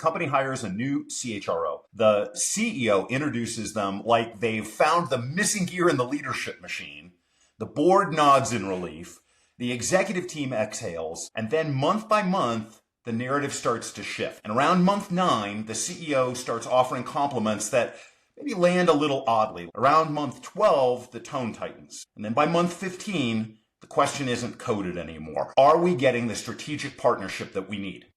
company hires a new CHRO. The CEO introduces them like they've found the missing gear in the leadership machine. The board nods in relief. The executive team exhales. And then month by month, the narrative starts to shift. And around month 9, the CEO starts offering compliments that maybe land a little oddly. Around month 12, the tone tightens. And then by month 15, the question isn't coded anymore. Are we getting the strategic partnership that we need?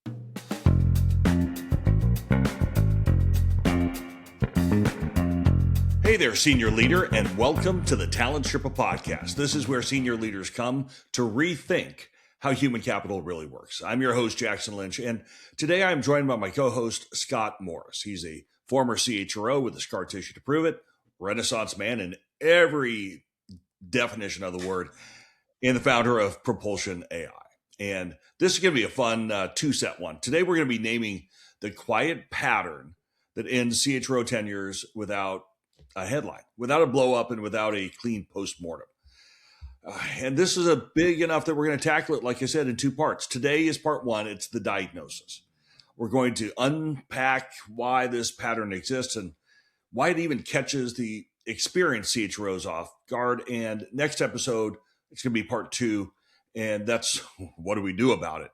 Hey there, senior leader, and welcome to the Talent Sherpa podcast. This is where senior leaders come to rethink how human capital really works. I'm your host, Jackson Lynch, and today I'm joined by my co-host, Scott Morris. He's a former CHRO with the scar tissue to prove it, Renaissance man in every definition of the word, and the founder of Propulsion AI. And this is going to be a fun two-set one. Today, we're going to be naming the quiet pattern that ends CHRO tenures without a headline, without a blow up, and without a clean post-mortem. And this is a big enough that we're going to tackle it, like I said, in two parts. Today is part one. It's the diagnosis. We're going to unpack why this pattern exists and why it even catches the experienced CHROs off guard. And next episode, it's going to be part two, and that's what do we do about it?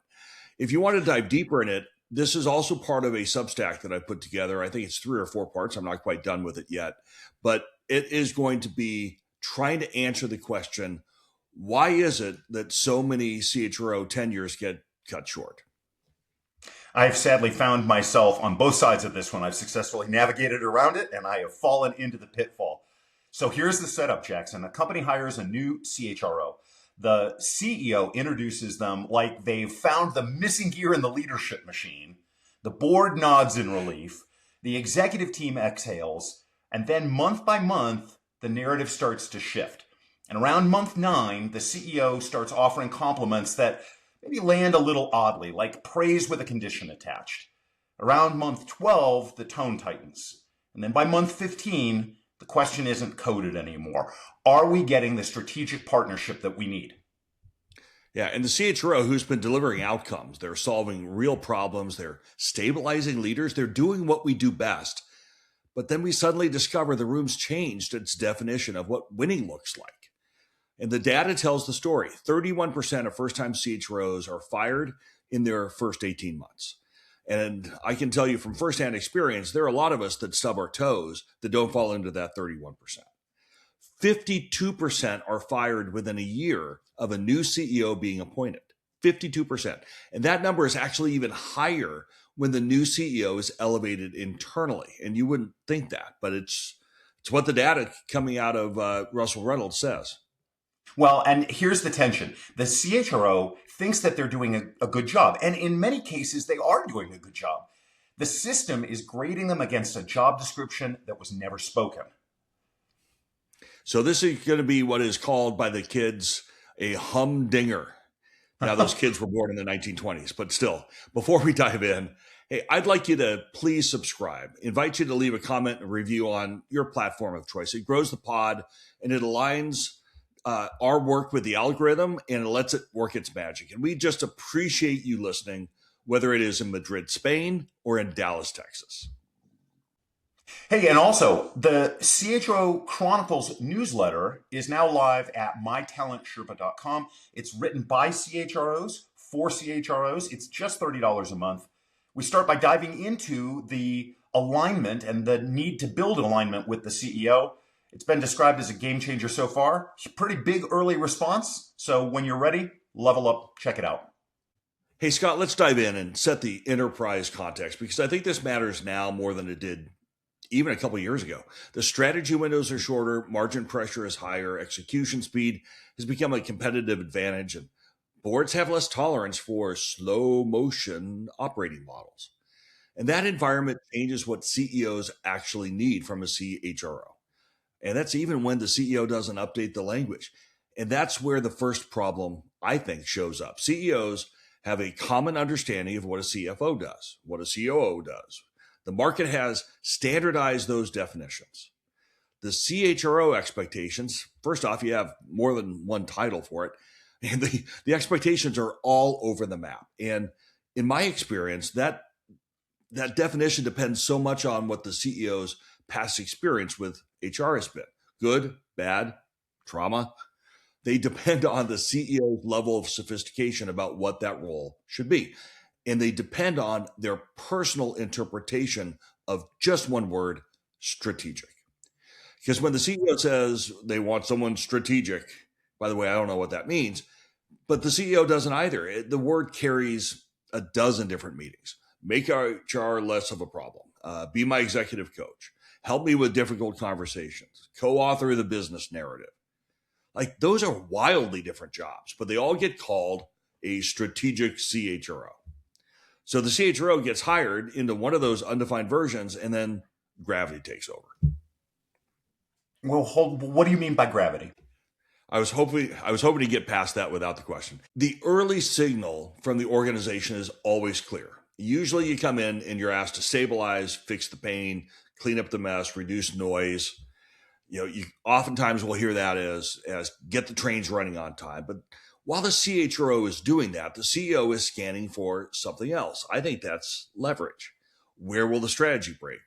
If you want to dive deeper in it, this is also part of a Substack that I put together. I think it's 3 or 4 parts. I'm not quite done with it yet, but it is going to be trying to answer the question, why is it that so many CHRO tenures get cut short? I've sadly found myself on both sides of this one. I've successfully navigated around it, and I have fallen into the pitfall. So here's the setup, Jackson. A company hires a new CHRO. The CEO introduces them like they've found the missing gear in the leadership machine. The board nods in relief. The executive team exhales. And then month by month, the narrative starts to shift. And around month 9, the CEO starts offering compliments that maybe land a little oddly, like praise with a condition attached. Around month 12, the tone tightens. And then by month 15, the question isn't coded anymore. Are we getting the strategic partnership that we need? Yeah, and the CHRO who's been delivering outcomes, they're solving real problems, they're stabilizing leaders, they're doing what we do best. But then we suddenly discover the room's changed its definition of what winning looks like. And the data tells the story. 31% of first-time CHROs are fired in their first 18 months. And I can tell you from firsthand experience, there are a lot of us that stub our toes that don't fall into that 31%. 52% are fired within a year of a new CEO being appointed. 52%. And that number is actually even higher when the new CEO is elevated internally. And you wouldn't think that, but it's what the data coming out of Russell Reynolds says. Well, and here's the tension. The CHRO thinks that they're doing a good job. And in many cases, they are doing a good job. The system is grading them against a job description that was never spoken. So this is going to be what is called by the kids a humdinger. Now, those kids were born in the 1920s, but still, before we dive in, hey, I'd like you to please subscribe. Invite you to leave a comment and review on your platform of choice. It grows the pod and it aligns our work with the algorithm, and it lets it work its magic. And we just appreciate you listening, whether it is in Madrid, Spain, or in Dallas, Texas. Hey, and also, the CHRO Chronicles newsletter is now live at mytalentsherpa.com. It's written by CHROs for CHROs. It's just $30 a month. We start by diving into the alignment and the need to build an alignment with the CEO. It's been described as a game changer so far. Pretty big early response. So when you're ready, level up, check it out. Hey, Scott, let's dive in and set the enterprise context, because I think this matters now more than it did even a couple of years ago. The strategy windows are shorter, margin pressure is higher, execution speed has become a competitive advantage, and boards have less tolerance for slow motion operating models. And that environment changes what CEOs actually need from a CHRO. And that's even when the CEO doesn't update the language. And that's where the first problem, I think, shows up. CEOs have a common understanding of what a CFO does, what a COO does. The market has standardized those definitions. The CHRO expectations, first off, you have more than one title for it, and the expectations are all over the map. And in my experience, that that definition depends so much on what the CEO's past experience with HR has been. Good, bad, trauma. They depend on the CEO's level of sophistication about what that role should be. And they depend on their personal interpretation of just one word, strategic. Because when the CEO says they want someone strategic, by the way, I don't know what that means, but the CEO doesn't either. The word carries a dozen different meanings. Make HR less of a problem. Be my executive coach. Help me with difficult conversations. Co-author the business narrative. Like, those are wildly different jobs, but they all get called a strategic CHRO. So the CHRO gets hired into one of those undefined versions, and then gravity takes over. Well, what do you mean by gravity? I was hoping to get past that without the question. The early signal from the organization is always clear. Usually you come in and you're asked to stabilize, fix the pain, clean up the mess, reduce noise. You oftentimes will hear that as get the trains running on time. But while the CHRO is doing that, the CEO is scanning for something else. I think that's leverage. Where will the strategy break?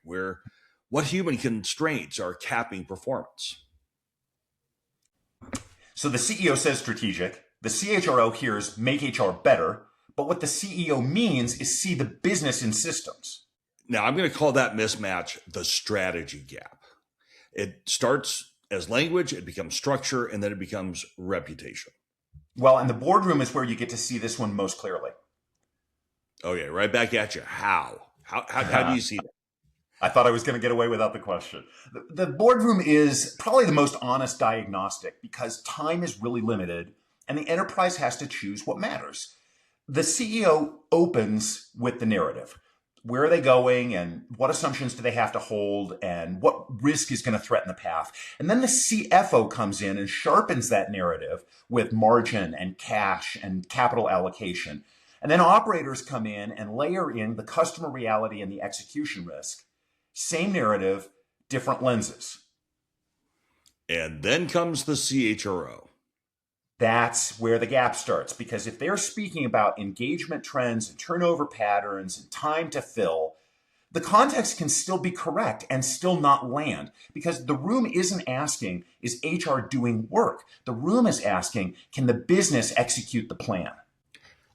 What human constraints are capping performance? So the CEO says strategic. The CHRO hears make HR better. But what the CEO means is see the business in systems. Now, I'm going to call that mismatch the strategy gap. It starts as language, it becomes structure, and then it becomes reputation. Well, and the boardroom is where you get to see this one most clearly. Okay, right back at you. How do you see that? I thought I was going to get away without the question. The boardroom is probably the most honest diagnostic because time is really limited and the enterprise has to choose what matters. The CEO opens with the narrative. Where are they going and what assumptions do they have to hold and what risk is going to threaten the path? And then the CFO comes in and sharpens that narrative with margin and cash and capital allocation. And then operators come in and layer in the customer reality and the execution risk. Same narrative, different lenses. And then comes the CHRO. That's where the gap starts, because if they're speaking about engagement trends and turnover patterns and time to fill, the context can still be correct and still not land, because the room isn't asking, is HR doing work? The room is asking, can the business execute the plan?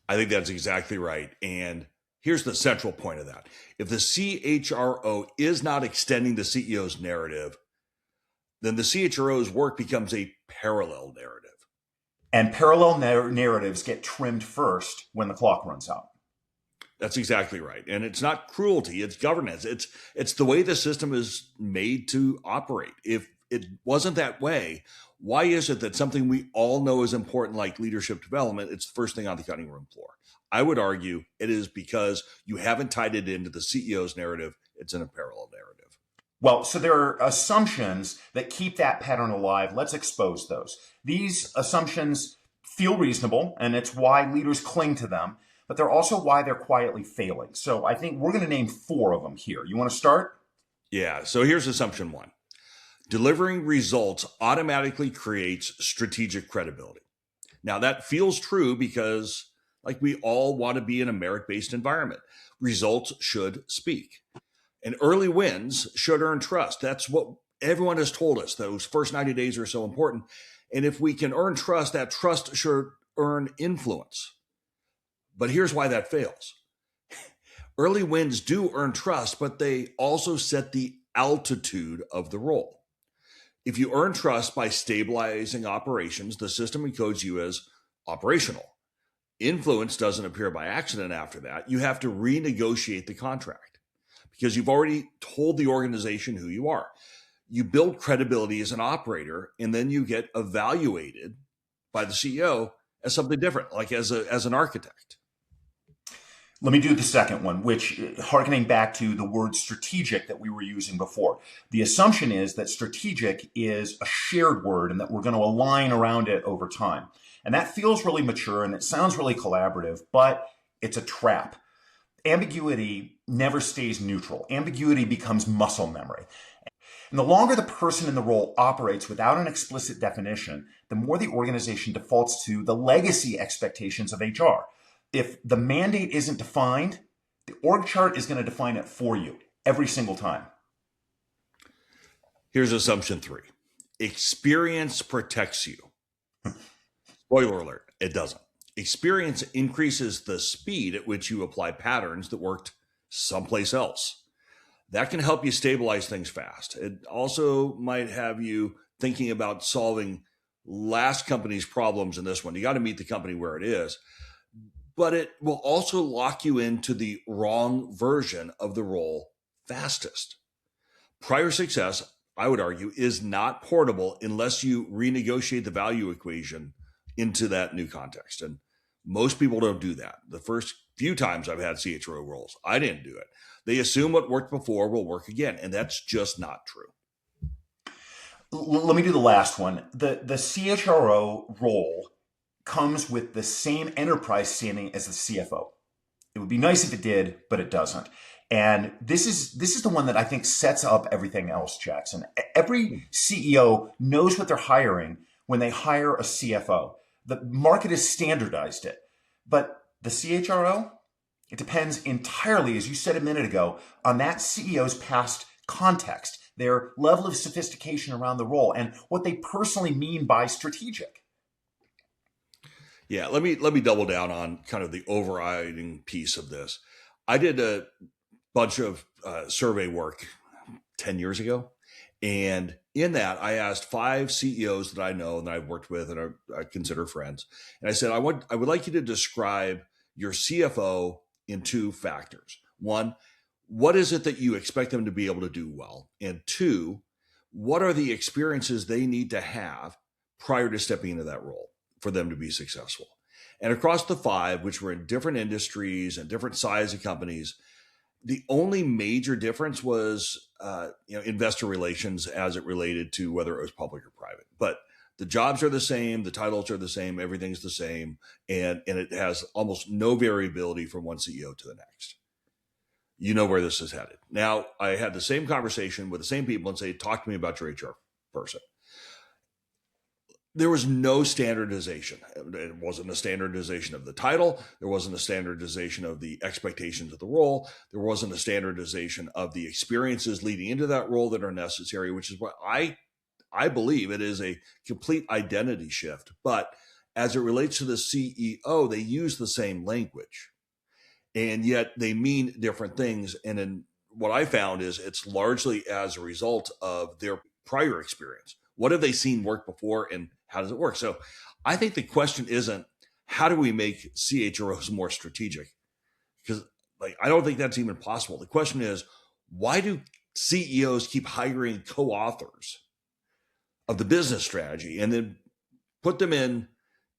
I think that's exactly right. And here's the central point of that. If the CHRO is not extending the CEO's narrative, then the CHRO's work becomes a parallel narrative. And parallel narratives get trimmed first when the clock runs out. That's exactly right. And it's not cruelty, it's governance. It's the way the system is made to operate. If it wasn't that way, why is it that something we all know is important, like leadership development, it's the first thing on the cutting room floor? I would argue it is because you haven't tied it into the CEO's narrative. It's in a parallel narrative. Well, so there are assumptions that keep that pattern alive. Let's expose those. These assumptions feel reasonable, and it's why leaders cling to them, but they're also why they're quietly failing. So I think we're going to name 4 of them here. You want to start? Yeah, so here's assumption 1. Delivering results automatically creates strategic credibility. Now, that feels true because, like, we all want to be in a merit-based environment. Results should speak. And early wins should earn trust. That's what everyone has told us. Those first 90 days are so important. And if we can earn trust, that trust should earn influence. But here's why that fails. Early wins do earn trust, but they also set the altitude of the role. If you earn trust by stabilizing operations, the system encodes you as operational. Influence doesn't appear by accident after that. You have to renegotiate the contract, because you've already told the organization who you are. You build credibility as an operator, and then you get evaluated by the CEO as something different, like as an architect. Let me do the second one, which, harkening back to the word strategic that we were using before. The assumption is that strategic is a shared word and that we're going to align around it over time. And that feels really mature and it sounds really collaborative, but it's a trap. Ambiguity never stays neutral. Ambiguity becomes muscle memory. And the longer the person in the role operates without an explicit definition, the more the organization defaults to the legacy expectations of HR. If the mandate isn't defined, The org chart is going to define it for you every single time. Here's assumption 3. Experience protects you. Spoiler alert, it doesn't. Experience increases the speed at which you apply patterns that worked someplace else. That can help you stabilize things fast. It also might have you thinking about solving last company's problems in this one. You got to meet the company where it is, but it will also lock you into the wrong version of the role fastest. Prior success, I would argue, is not portable unless you renegotiate the value equation into that new context. And most people don't do that. The first few times I've had CHRO roles, I didn't do it. They assume what worked before will work again, and that's just not true. Let me do the last one. The CHRO role comes with the same enterprise standing as the CFO. It would be nice if it did, but it doesn't. And this is the one that I think sets up everything else, Jackson. Every CEO knows what they're hiring when they hire a CFO. The market has standardized it. But the CHRO, it depends entirely, as you said a minute ago, on that CEO's past context, their level of sophistication around the role, and what they personally mean by strategic. Yeah, let me double down on kind of the overriding piece of this. I did a bunch of survey work 10 years ago. And in that, I asked 5 CEOs that I know and that I've worked with and I consider friends. And I said, I would like you to describe your CFO in 2 factors. 1, what is it that you expect them to be able to do well? And 2, what are the experiences they need to have prior to stepping into that role for them to be successful? And across the 5, which were in different industries and different size of companies, the only major difference was, investor relations as it related to whether it was public or private. But the jobs are the same, the titles are the same, everything's the same, and it has almost no variability from one CEO to the next. You know where this is headed. Now, I had the same conversation with the same people and say, talk to me about your HR person. There was no standardization. It wasn't a standardization of the title. There wasn't a standardization of the expectations of the role. There wasn't a standardization of the experiences leading into that role that are necessary, which is what I believe it is a complete identity shift. But as it relates to the CEO, they use the same language, and yet they mean different things. And then what I found is it's largely as a result of their prior experience. What have they seen work before and how does it work? So I think the question isn't how do we make CHROs more strategic? Because I don't think that's even possible. The question is, why do CEOs keep hiring co-authors of the business strategy and then put them in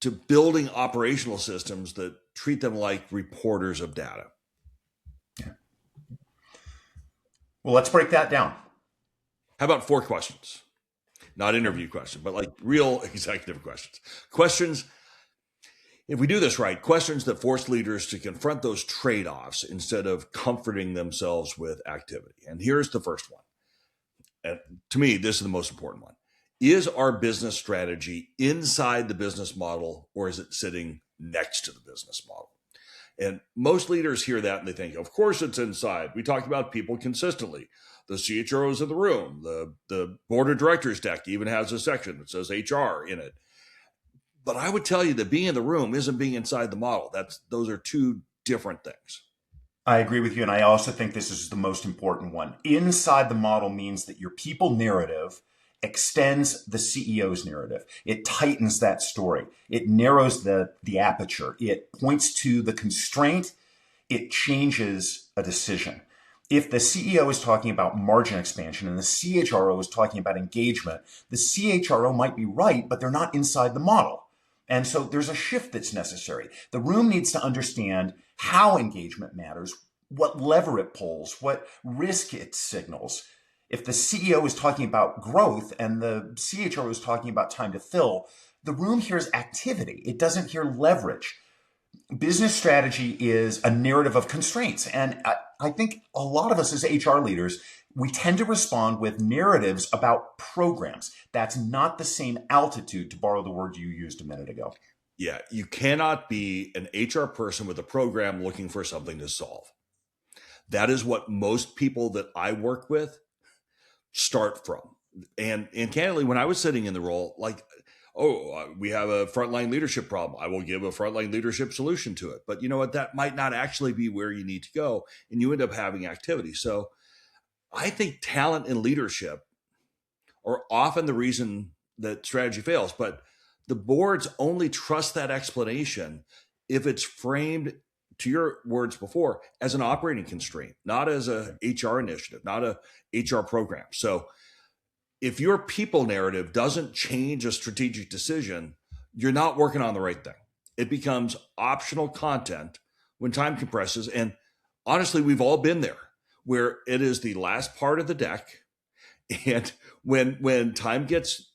to building operational systems that treat them like reporters of data? Yeah. Well, let's break that down. How about 4 questions? Not interview questions, but like real executive questions. Questions, if we do this right, questions that force leaders to confront those trade-offs instead of comforting themselves with activity. And here's the first one. And to me, this is the most important one. Is our business strategy inside the business model or is it sitting next to the business model? And most leaders hear that and they think, of course it's inside. We talked about people consistently. The CHROs in the room, the board of directors deck even has a section that says HR in it. But I would tell you that being in the room isn't being inside the model. Those are 2 different things. I agree with you. And I also think this is the most important one. Inside the model means that your people narrative extends the CEO's narrative. It tightens that story. It narrows the aperture. It points to the constraint. It changes a decision. If the CEO is talking about margin expansion and the CHRO is talking about engagement, the CHRO might be right, but they're not inside the model. And so there's a shift that's necessary. The room needs to understand how engagement matters, what lever it pulls, what risk it signals. If the CEO is talking about growth and the CHRO is talking about time to fill, the room hears activity. It doesn't hear leverage. Business strategy is a narrative of constraints. And I think a lot of us as HR leaders, we tend to respond with narratives about programs. That's not the same altitude, to borrow the word you used a minute ago. Yeah, you cannot be an HR person with a program looking for something to solve. That is what most people that I work with start from. And candidly, when I was sitting in the role, like, we have a frontline leadership problem. I will give a frontline leadership solution to it. But you know what? That might not actually be where you need to go. And you end up having activity. So I think talent and leadership are often the reason that strategy fails. But the boards only trust that explanation if it's framed, to your words before, as an operating constraint, not as a HR initiative, not a HR program. So if your people narrative doesn't change a strategic decision, you're not working on the right thing. It becomes optional content when time compresses. And honestly, we've all been there where it is the last part of the deck. And when time gets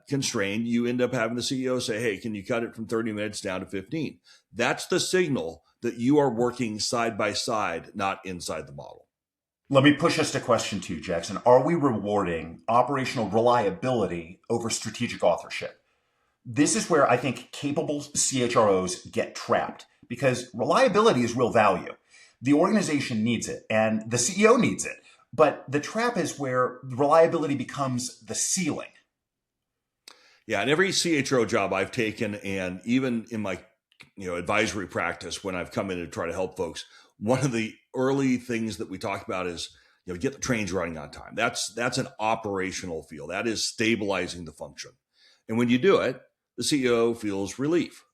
constrained, you end up having the CEO say, hey, can you cut it from 30 minutes down to 15? That's the signal that you are working side by side, not inside the model. Let me push us to question 2, Jackson. Are we rewarding operational reliability over strategic authorship? This is where I think capable CHROs get trapped because reliability is real value. The organization needs it and the CEO needs it. But the trap is where reliability becomes the ceiling. Yeah, and every CHRO job I've taken, and even in my advisory practice when I've come in to try to help folks, one of the early things that we talk about is get the trains running on time. That's an operational feel. That is stabilizing the function. And when you do it, the CEO feels relief.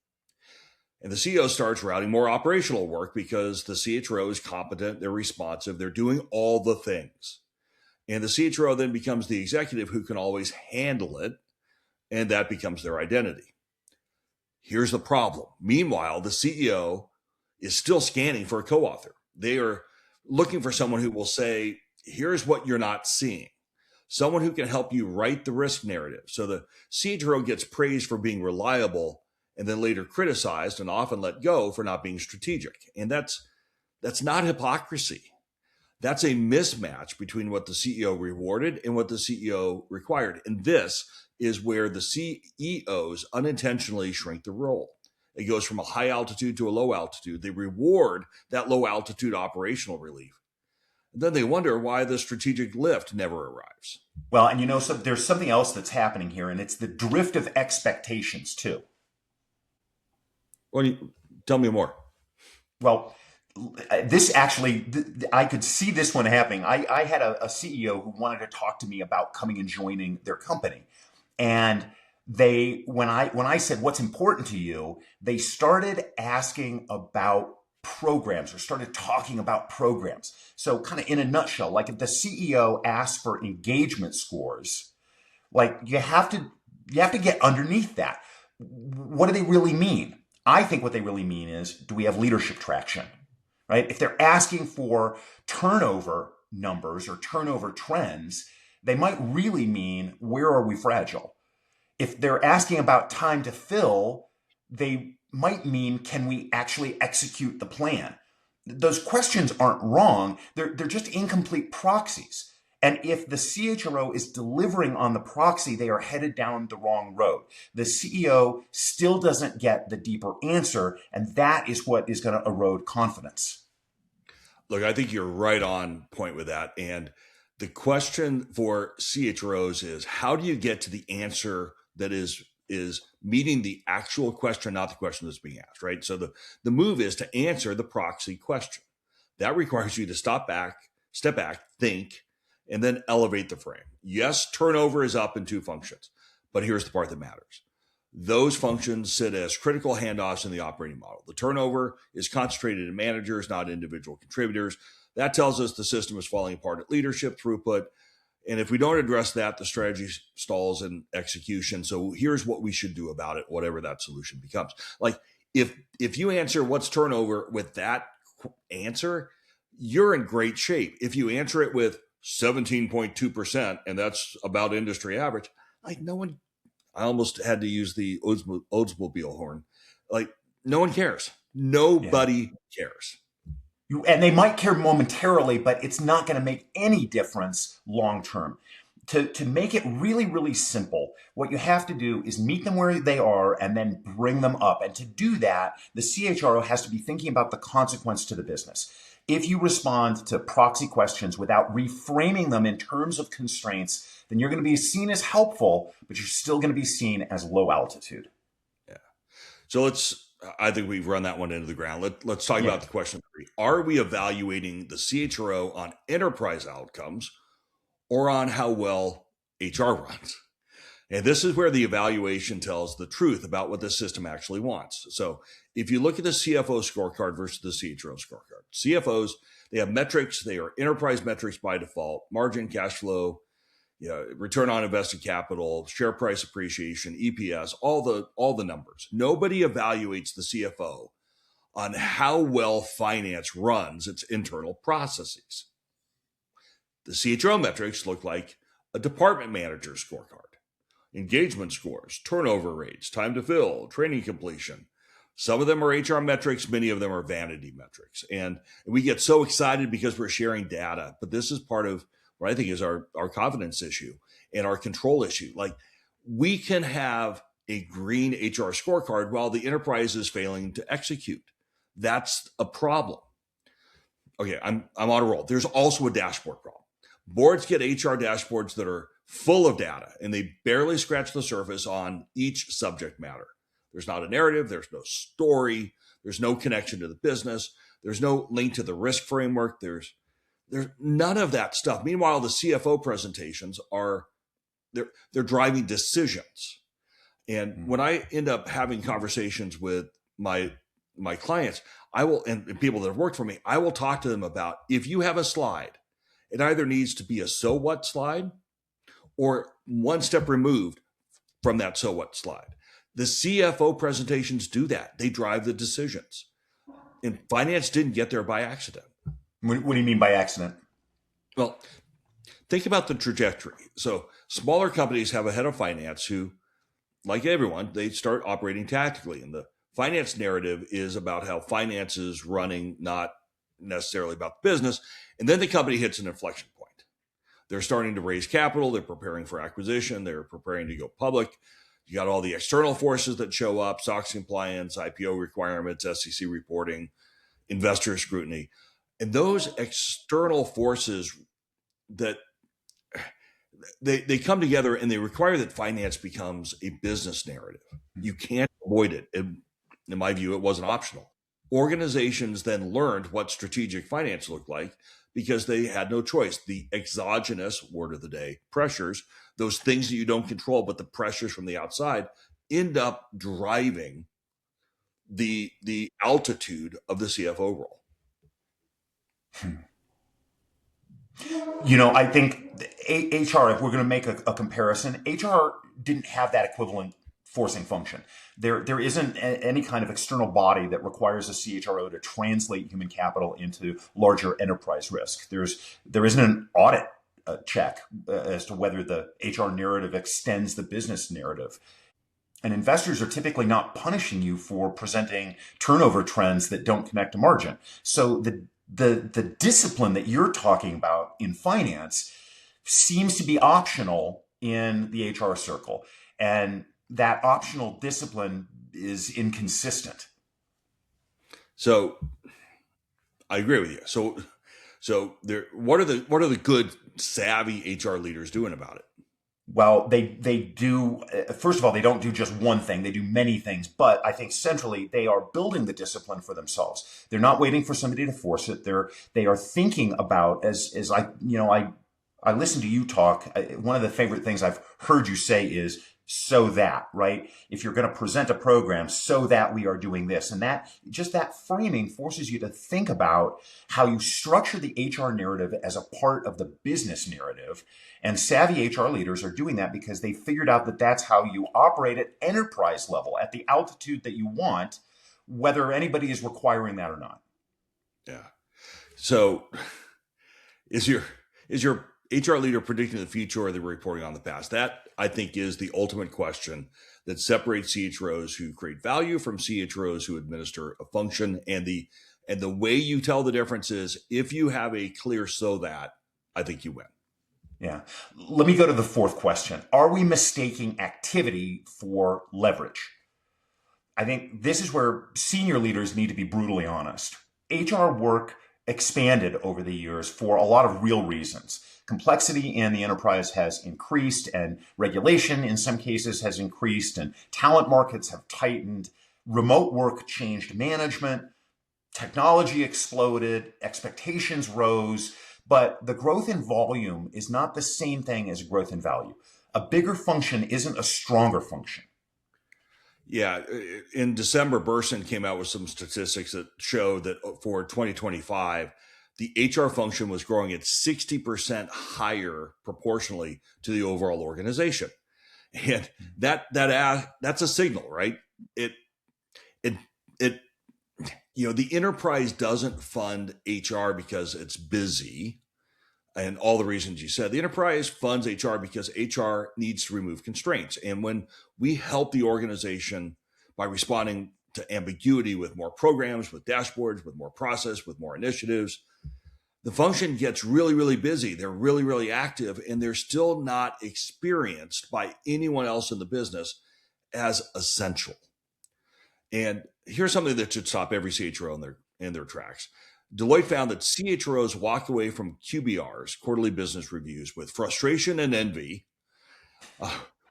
And the CEO starts routing more operational work because the CHRO is competent, they're responsive, they're doing all the things. And the CHRO then becomes the executive who can always handle it, and that becomes their identity. Here's the problem. Meanwhile, the CEO is still scanning for a co-author. They are looking for someone who will say, here's what you're not seeing. Someone who can help you write the risk narrative. So the CHRO gets praised for being reliable and then later criticized and often let go for not being strategic. And that's not hypocrisy. That's a mismatch between what the CEO rewarded and what the CEO required. And this is where the CEOs unintentionally shrink the role. It goes from a high altitude to a low altitude. They reward that low altitude operational relief. And then they wonder why the strategic lift never arrives. Well, and so there's something else that's happening here, and it's the drift of expectations too. Tell me more. Well, this actually, I could see this one happening. I had a CEO who wanted to talk to me about coming and joining their company. And when I said, what's important to you, they started asking about programs or started talking about programs. So kind of in a nutshell, like if the CEO asks for engagement scores, like you have to get underneath that. What do they really mean? I think what they really mean is, do we have leadership traction, right? If they're asking for turnover numbers or turnover trends, they might really mean, where are we fragile? If they're asking about time to fill, they might mean, can we actually execute the plan? Those questions aren't wrong. They're just incomplete proxies. And if the CHRO is delivering on the proxy, they are headed down the wrong road. The CEO still doesn't get the deeper answer, and that is what is going to erode confidence. Look, I think you're right on point with that. And the question for CHROs is, how do you get to the answer that is meeting the actual question, not the question that's being asked, right? So the move is to answer the proxy question. That requires you to step back, think, and then elevate the frame. Yes, turnover is up in 2 functions, but here's the part that matters. Those functions sit as critical handoffs in the operating model. The turnover is concentrated in managers, not individual contributors. That tells us the system is falling apart at leadership, throughput. And if we don't address that, the strategy stalls in execution. So here's what we should do about it, whatever that solution becomes. Like if you answer what's turnover with that answer, you're in great shape. If you answer it with 17.2%, and that's about industry average, like no one, I almost had to use the Oldsmobile horn. Like no one cares. Nobody cares. And they might care momentarily, but it's not going to make any difference long term. To make it really, really simple, what you have to do is meet them where they are and then bring them up. And to do that, the CHRO has to be thinking about the consequence to the business. If you respond to proxy questions without reframing them in terms of constraints, then you're going to be seen as helpful, but you're still going to be seen as low altitude. Yeah. So I think we've run that one into the ground. Let's talk about the question 3. Are we evaluating the CHRO on enterprise outcomes or on how well HR runs? And this is where the evaluation tells the truth about what the system actually wants. So if you look at the CFO scorecard versus the CHRO scorecard, CFOs, they have metrics. They are enterprise metrics by default: margin, cash flow, return on invested capital, share price appreciation, EPS, all the numbers. Nobody evaluates the CFO on how well finance runs its internal processes. The CHRO metrics look like a department manager scorecard: engagement scores, turnover rates, time to fill, training completion. Some of them are HR metrics. Many of them are vanity metrics. And we get so excited because we're sharing data. But this is part of what I think is our confidence issue and our control issue. Like, we can have a green HR scorecard while the enterprise is failing to execute. That's a problem. Okay, I'm on a roll. There's also a dashboard problem. Boards get HR dashboards that are full of data, and they barely scratch the surface on each subject matter. There's not a narrative. There's no story. There's no connection to the business. There's no link to the risk framework. There's none of that stuff. Meanwhile, the CFO presentations they're driving decisions. And when I end up having conversations with my clients, and people that have worked for me, I will talk to them about, if you have a slide, it either needs to be a so what slide or one step removed from that so what slide. The CFO presentations do that. They drive the decisions. And finance didn't get there by accident. What do you mean by accident? Well, think about the trajectory. So smaller companies have a head of finance who, like everyone, they start operating tactically. And the finance narrative is about how finance is running, not necessarily about the business. And then the company hits an inflection point. They're starting to raise capital. They're preparing for acquisition. They're preparing to go public. You got all the external forces that show up: SOX compliance, IPO requirements, SEC reporting, investor scrutiny. And those external forces, that they come together and they require that finance becomes a business narrative. You can't avoid it. In my view, it wasn't optional. Organizations then learned what strategic finance looked like because they had no choice. The exogenous, word of the day, pressures, those things that you don't control, but the pressures from the outside, end up driving the altitude of the CFO role. I think HR, if we're going to make a comparison, HR didn't have that equivalent forcing function. There isn't any kind of external body that requires a CHRO to translate human capital into larger enterprise risk. There isn't an audit check as to whether the HR narrative extends the business narrative. And investors are typically not punishing you for presenting turnover trends that don't connect to margin. So the discipline that you're talking about in finance seems to be optional in the HR circle. And that optional discipline is inconsistent. So I agree with you. So what are the good, savvy HR leaders doing about it? Well, they do. First of all, they don't do just one thing. They do many things. But I think centrally, they are building the discipline for themselves. They're not waiting for somebody to force it. They are thinking about, as I listen to you talk. One of the favorite things I've heard you say is, so that, right? If you're going to present a program, so that we are doing this. And that framing forces you to think about how you structure the HR narrative as a part of the business narrative. And savvy HR leaders are doing that because they figured out that that's how you operate at enterprise level, at the altitude that you want, whether anybody is requiring that or not. Yeah. So is your HR leader predicting the future, or are they reporting on the past? That, I think, is the ultimate question that separates CHROs who create value from CHROs who administer a function. And the way you tell the difference is, if you have a clear so that, I think you win. Yeah. Let me go to the fourth question. Are we mistaking activity for leverage? I think this is where senior leaders need to be brutally honest. HR work expanded over the years for a lot of real reasons. Complexity in the enterprise has increased, and regulation in some cases has increased, and talent markets have tightened. Remote work changed management, technology exploded, expectations rose, but the growth in volume is not the same thing as growth in value. A bigger function isn't a stronger function. Yeah. In December, Burson came out with some statistics that show that for 2025, the HR function was growing at 60% higher proportionally to the overall organization. And that's a signal, right? It, the enterprise doesn't fund HR because it's busy and all the reasons you said. The enterprise funds HR because HR needs to remove constraints. And when we help the organization by responding to ambiguity with more programs, with dashboards, with more process, with more initiatives, the function gets really, really busy. They're really, really active, and they're still not experienced by anyone else in the business as essential. And here's something that should stop every CHRO in their tracks. Deloitte found that CHROs walked away from QBRs, quarterly business reviews, with frustration and envy,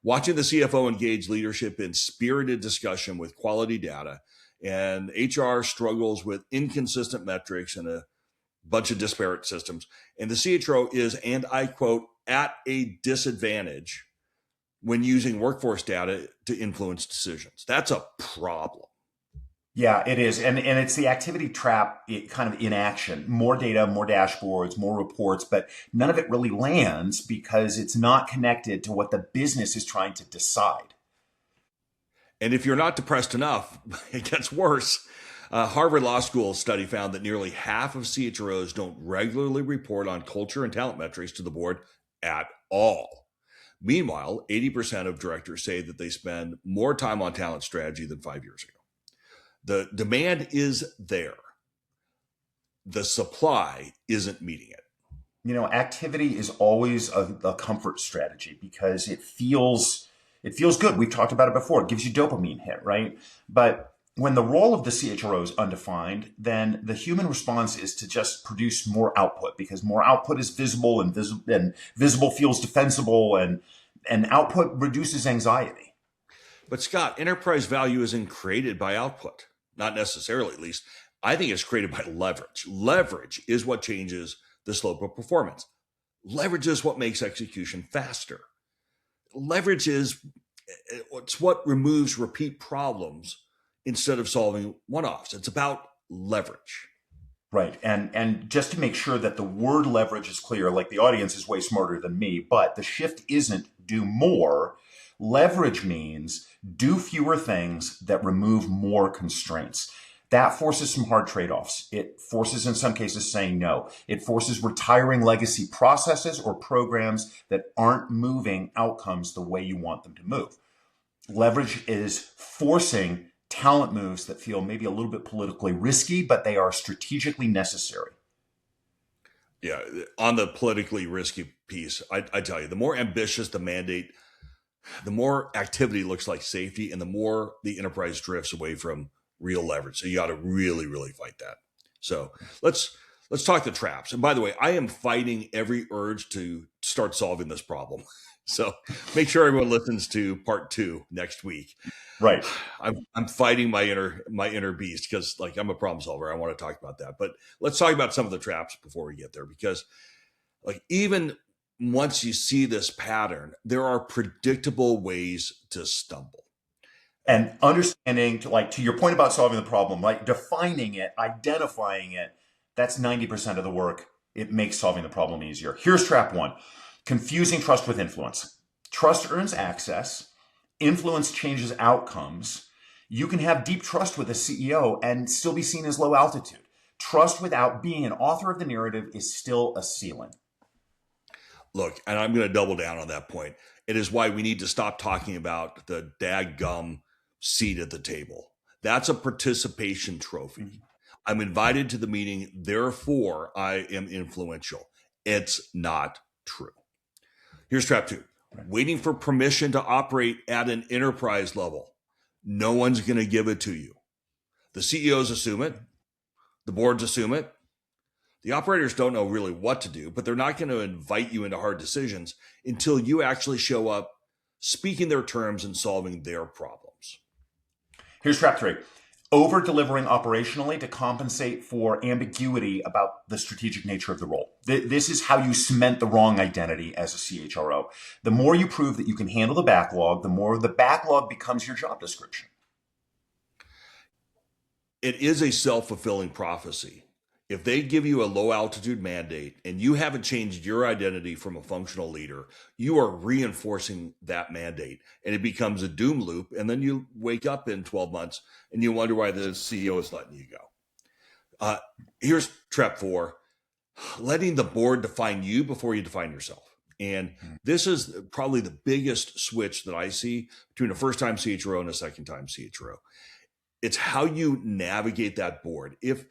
watching the CFO engage leadership in spirited discussion with quality data, and HR struggles with inconsistent metrics and a bunch of disparate systems. And the CHRO is, and I quote, at a disadvantage when using workforce data to influence decisions. That's a problem. Yeah, it is. And it's the activity trap kind of in action. More data, more dashboards, more reports, but none of it really lands because it's not connected to what the business is trying to decide. And if you're not depressed enough, it gets worse. Harvard Law School study found that nearly half of CHROs don't regularly report on culture and talent metrics to the board at all. Meanwhile, 80% of directors say that they spend more time on talent strategy than 5 years ago. The demand is there. The supply isn't meeting it. Activity is always a comfort strategy because it feels good. We've talked about it before. It gives you dopamine hit, right? But when the role of the CHRO is undefined, then the human response is to just produce more output because more output is visible, and visible feels defensible, and output reduces anxiety. But Scott, enterprise value isn't created by output. Not necessarily, at least. I think it's created by leverage. Leverage is what changes the slope of performance. Leverage is what makes execution faster. Leverage is it's what removes repeat problems instead of solving one-offs. It's about leverage. Right. And just to make sure that the word leverage is clear, like the audience is way smarter than me, but the shift isn't do more. Leverage means do fewer things that remove more constraints. That forces some hard trade-offs. It forces, in some cases, saying no. It forces retiring legacy processes or programs that aren't moving outcomes the way you want them to move. Leverage is forcing talent moves that feel maybe a little bit politically risky, but they are strategically necessary. Yeah, on the politically risky piece, I tell you, the more ambitious the mandate, the more activity looks like safety, and the more the enterprise drifts away from real leverage. So you got to really, really fight that. So let's talk the traps. And by the way, I am fighting every urge to start solving this problem. So make sure everyone listens to part 2 next week. Right. I'm fighting my inner beast because I'm a problem solver. I want to talk about that. But let's talk about some of the traps before we get there, because even once you see this pattern, there are predictable ways to stumble. And understanding, to your point about solving the problem, defining it, identifying it, that's 90% of the work. It makes solving the problem easier. Here's trap 1, confusing trust with influence. Trust earns access. Influence changes outcomes. You can have deep trust with a CEO and still be seen as low altitude. Trust without being an author of the narrative is still a ceiling. Look, and I'm going to double down on that point. It is why we need to stop talking about the daggum seat at the table. That's a participation trophy. Mm-hmm. I'm invited to the meeting, therefore I am influential. It's not true. Here's trap 2. Right. Waiting for permission to operate at an enterprise level. No one's going to give it to you. The CEOs assume it. The boards assume it. The operators don't know really what to do, but they're not going to invite you into hard decisions until you actually show up speaking their terms and solving their problems. Here's trap 3. Over delivering operationally to compensate for ambiguity about the strategic nature of the role. This is how you cement the wrong identity as a CHRO. The more you prove that you can handle the backlog, the more the backlog becomes your job description. It is a self-fulfilling prophecy. If they give you a low altitude mandate and you haven't changed your identity from a functional leader, you are reinforcing that mandate and it becomes a doom loop. And then you wake up in 12 months and you wonder why the CEO is letting you go. Here's trap 4, letting the board define you before you define yourself. And this is probably the biggest switch that I see between a first-time CHRO and a second-time CHRO. It's how you navigate that board. If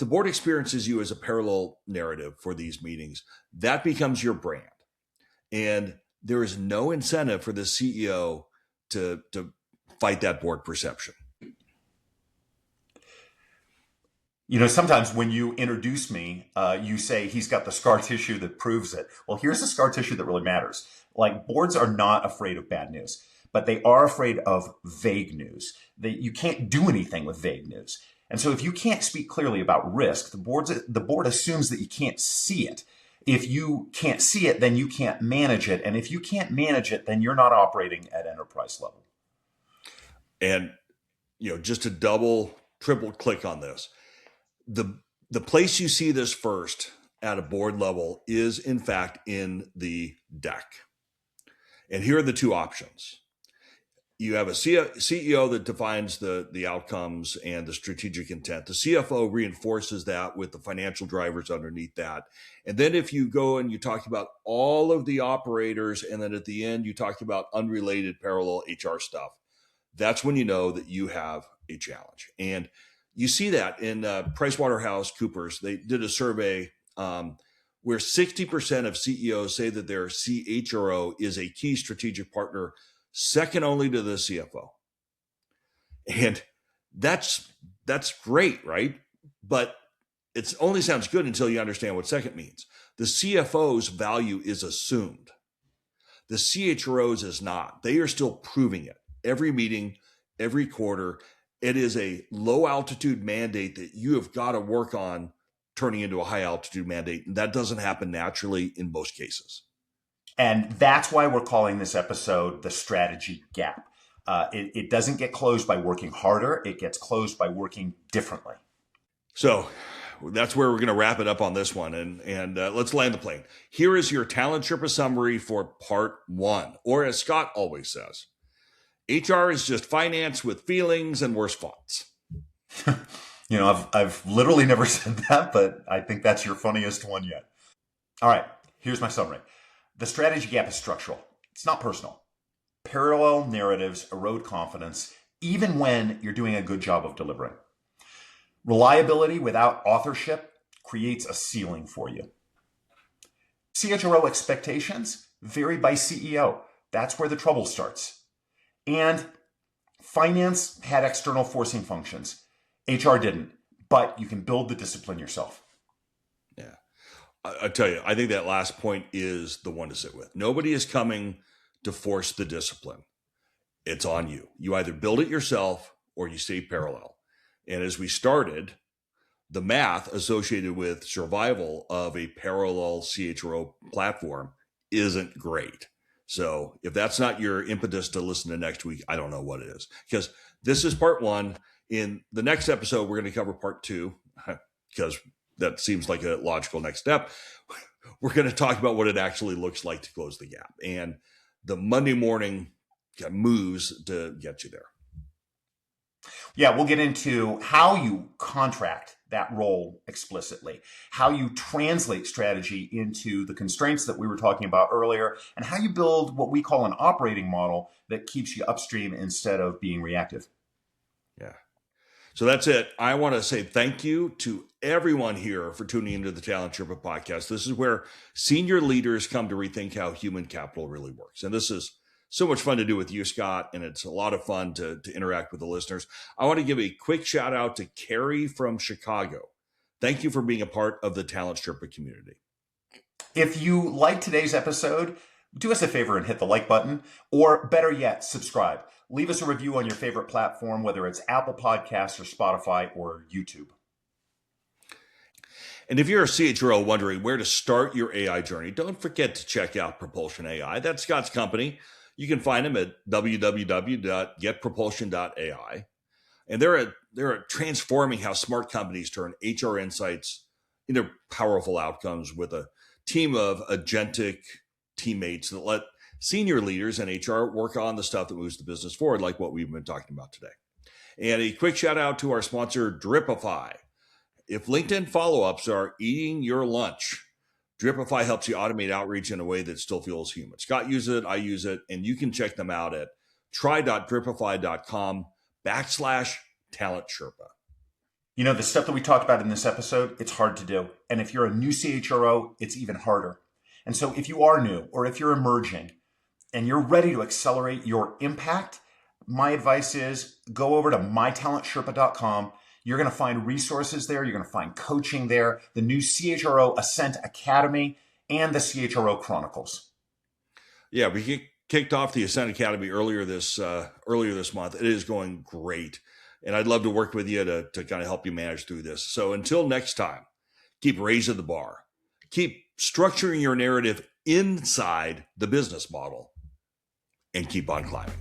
the board experiences you as a parallel narrative for these meetings, that becomes your brand. And there is no incentive for the CEO to fight that board perception. You know, sometimes when you introduce me, you say he's got the scar tissue that proves it. Well, here's the scar tissue that really matters. Like, boards are not afraid of bad news, but they are afraid of vague news. You can't do anything with vague news. And so if you can't speak clearly about risk, the board assumes that you can't see it. If you can't see it, then you can't manage it. And if you can't manage it, then you're not operating at enterprise level. And, just to triple click on this, the place you see this first at a board level is, in fact, in the deck. And here are the 2 options. You have a CEO that defines the outcomes and the strategic intent. The CFO reinforces that with the financial drivers underneath that. And then if you go and you talk about all of the operators, and then at the end you talk about unrelated parallel HR stuff, that's when you know that you have a challenge. And you see that in PricewaterhouseCoopers. They did a survey where 60% of CEOs say that their CHRO is a key strategic partner, second only to the CFO. And that's great, right? But it only sounds good until you understand what second means. The CFO's value is assumed. The CHRO's is not. They are still proving it. Every meeting, every quarter, it is a low altitude mandate that you have got to work on turning into a high altitude mandate. And that doesn't happen naturally in most cases. And that's why we're calling this episode The Strategy Gap. It doesn't get closed by working harder. It gets closed by working differently. So that's where we're going to wrap it up on this one. And let's land the plane. Here is your Talent Sherpa summary for part 1. Or as Scott always says, HR is just finance with feelings and worse fonts. I've literally never said that, but I think that's your funniest one yet. All right, here's my summary. The strategy gap is structural. It's not personal. Parallel narratives erode confidence, even when you're doing a good job of delivering. Reliability without authorship creates a ceiling for you. CHRO expectations vary by CEO. That's where the trouble starts. And finance had external forcing functions. HR didn't, but you can build the discipline yourself. Yeah. I tell you, I think that last point is the one to sit with. Nobody is coming to force the discipline. It's on you. You either build it yourself or you stay parallel. And as we started, the math associated with survival of a parallel CHRO platform isn't great. So if that's not your impetus to listen to next week, I don't know what it is. Because this is part 1. In the next episode, we're going to cover part 2, because that seems like a logical next step. We're going to talk about what it actually looks like to close the gap and the Monday morning moves to get you there. Yeah, we'll get into how you contract that role explicitly, how you translate strategy into the constraints that we were talking about earlier, and how you build what we call an operating model that keeps you upstream instead of being reactive. Yeah. So that's it. I want to say thank you to everyone here for tuning into the Talent Sherpa podcast. This is where senior leaders come to rethink how human capital really works. And this is so much fun to do with you, Scott, and it's a lot of fun to interact with the listeners. I want to give a quick shout out to Carrie from Chicago. Thank you for being a part of the Talent Sherpa community. If you liked today's episode, do us a favor and hit the like button, or better yet, subscribe. Leave us a review on your favorite platform, whether it's Apple Podcasts or Spotify or YouTube. And if you're a CHRO wondering where to start your AI journey, don't forget to check out Propulsion AI. That's Scott's company. You can find them at www.getpropulsion.ai. And they're transforming how smart companies turn HR insights into powerful outcomes with a team of agentic teammates that let senior leaders in HR work on the stuff that moves the business forward, like what we've been talking about today. And a quick shout out to our sponsor, Dripify. If LinkedIn follow-ups are eating your lunch, Dripify helps you automate outreach in a way that still feels human. Scott uses it, I use it, and you can check them out at try.dripify.com/Talent Sherpa. You know, the stuff that we talked about in this episode, it's hard to do. And if you're a new CHRO, it's even harder. And so if you are new or if you're emerging and you're ready to accelerate your impact, my advice is go over to mytalentsherpa.com. You're going to find resources there. You're going to find coaching there, the new CHRO Ascent Academy, and the CHRO Chronicles. Yeah, we kicked off the Ascent Academy earlier this month. It is going great. And I'd love to work with you to kind of help you manage through this. So until next time, keep raising the bar. Keep structuring your narrative inside the business model and keep on climbing.